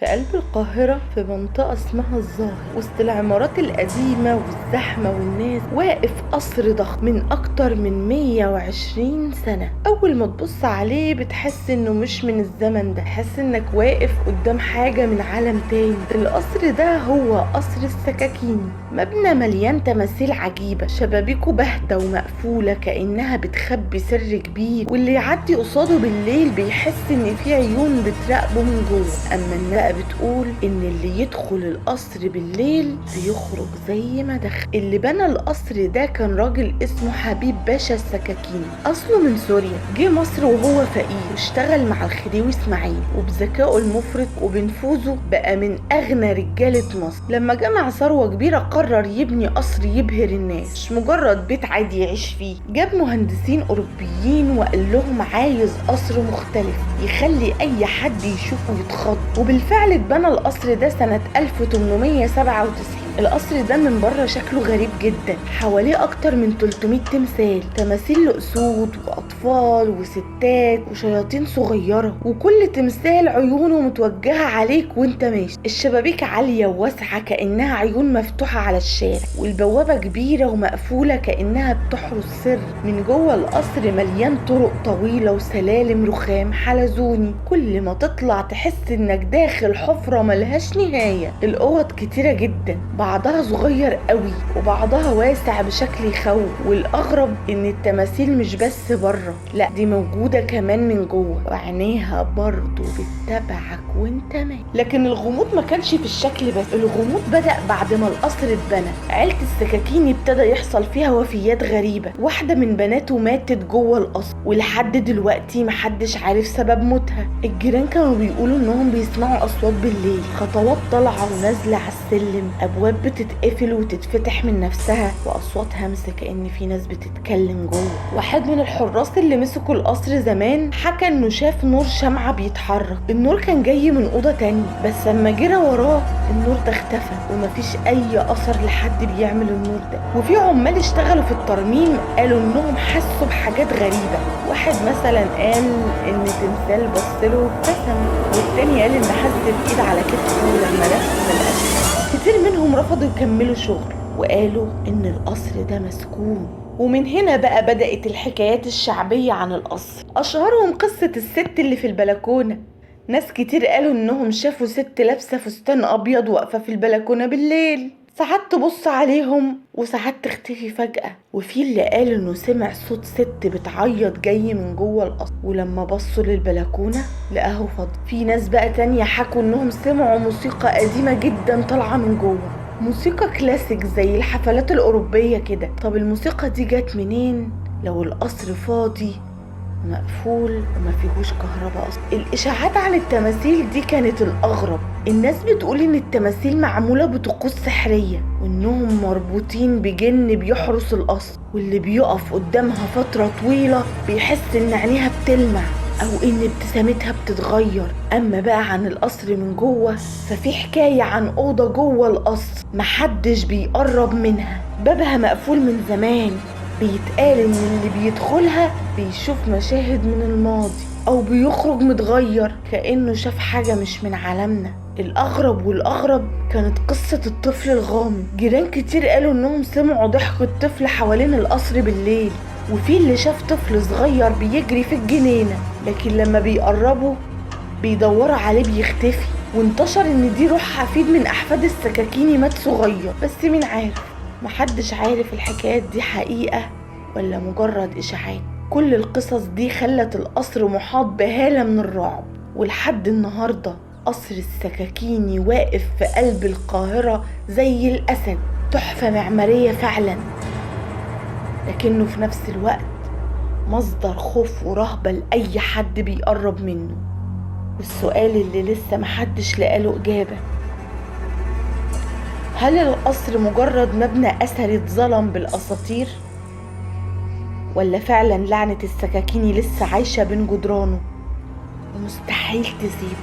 في قلب القاهرة في منطقة اسمها الظاهر، وسط العمارات القديمة والزحمة والناس، واقف قصر ضخم من أكتر من 120 سنة. أول ما تبص عليه بتحس إنه مش من الزمن ده، تحس إنك واقف قدام حاجة من عالم تاني. القصر ده هو قصر السكاكيني، مبنى مليان تماثيل عجيبة، شبابيكه باهتة ومقفولة كأنها بتخبي سر كبير، واللي يعدي قصاده بالليل بيحس إن في عيون بتراقبه من جوه. أما النبأ بتقول إن اللي يدخل القصر بالليل بيخرج زي ما دخل. اللي بنى القصر ده كان راجل اسمه حبيب باشا السكاكيني، أصله من سوريا، جه مصر وهو فقير واشتغل مع الخديوي اسماعيل، وبذكائه المفرط وبنفوذه بقى من أغنى رجالة مصر. لما جمع ثروة كبيرة قرر يبني قصر يبهر الناس، مش مجرد بيت عادي يعيش فيه. جاب مهندسين أوروبيين وقال لهم عايز قصر مختلف يخلي أي حد يشوفه يتخض، وبالفعل اتبنى القصر ده سنة 1897. القصر ده من بره شكله غريب جدا، حواليه اكتر من 300 تماثيل لأسود واطفال وستات وشياطين صغيرة، وكل تمثال عيونه متوجهة عليك وانت ماشي. الشبابيك عالية وواسعة كأنها عيون مفتوحة على الشارع، والبوابة كبيرة ومقفولة كأنها بتحرس سر. من جوه القصر مليان طرق طويلة وسلالم رخام حلزوني، كل ما تطلع تحس انك داخل حفرة ملهاش نهاية. الأوض كتيرة جدا، بعضها صغير قوي وبعضها واسع بشكل يخوف، والاغرب ان التماثيل مش بس بره، لا دي موجودة كمان من جوه، وعينيها برضو بتتابعك وانت ماشي. لكن الغموض ما كانش في الشكل بس، الغموض بدأ بعد ما القصر اتبنى. عيلة السكاكيني ابتدى يحصل فيها وفيات غريبة، واحدة من بناته ماتت جوه القصر ولحد دلوقتي محدش عارف سبب موتها. الجيران كانوا بيقولوا انهم بيسمعوا اصوات بالليل، خطوات طالعة ونازلة على السلم، ابواب بتتقفل وتتفتح من نفسها، واصوات همس كأن في ناس بتتكلم جوه. واحد من الحراس اللي مسكوا القصر زمان حكى انه شاف نور شمعة بيتحرك. النور كان جاي من اوضة تانية، بس لما جرى وراه النور ده اختفى ومفيش اي اثر لحد بيعمل النور ده. وفي عمال اشتغلوا في الترميم قالوا انهم حسوا بحاجات غريبة. واحد مثلا قال ان تمثال بصله وابتسم، والتاني قال ان حد بايد على كتفه لما لف الاسفل. كتير منهم رفضوا يكملوا شغل وقالوا ان القصر ده مسكون. ومن هنا بقى بدأت الحكايات الشعبية عن القصر، اشهرهم قصة الست اللي في البلكونة. ناس كتير قالوا انهم شافوا ست لابسة فستان ابيض واقفة في البلكونة بالليل، ساعات تبص عليهم وساعات تختفي فجأة. وفي اللي قال انه سمع صوت ست بتعيط جاي من جوه القصر، ولما بصوا للبلكونة لقاه فاضي. في ناس بقى تانية حكوا انهم سمعوا موسيقى قديمة جدا طالعة من جوه، موسيقى كلاسيك زي الحفلات الأوروبية كده. طب الموسيقى دي جت منين لو القصر فاضي مقفول وما فيهوش كهرباء اصلا؟ الاشاعات عن التماثيل دي كانت الاغرب. الناس بتقول ان التماثيل معمولة بطقوس سحرية، وانهم مربوطين بجن بيحرس القصر، واللي بيقف قدامها فترة طويلة بيحس ان عينيها بتلمع او ان ابتسامتها بتتغير. اما بقى عن القصر من جوه ففي حكاية عن اوضة جوه القصر محدش بيقرب منها، بابها مقفول من زمان. بيتقال ان اللي بيدخلها بيشوف مشاهد من الماضي او بيخرج متغير كأنه شاف حاجة مش من عالمنا. الاغرب والاغرب كانت قصة الطفل الغامض. جيران كتير قالوا انهم سمعوا ضحك الطفل حوالين القصر بالليل، وفي اللي شاف طفل صغير بيجري في الجنينة، لكن لما بيقربوا بيدوروا عليه بيختفي. وانتشر ان دي روح حفيد من احفاد السكاكيني مات صغير، بس مين عارف؟ محدش عارف الحكايات دي حقيقة ولا مجرد إشاعات. كل القصص دي خلت القصر محاط بهالة من الرعب، ولحد النهاردة قصر السكاكيني واقف في قلب القاهرة زي الأسد، تحفة معمارية فعلا، لكنه في نفس الوقت مصدر خوف ورهبة لأي حد بيقرب منه. والسؤال اللي لسه محدش لقاله إجابة، هل القصر مجرد مبنى أثري اتظلم بالأساطير، ولا فعلا لعنة السكاكيني لسه عايشة بين جدرانه ومستحيل تزيد؟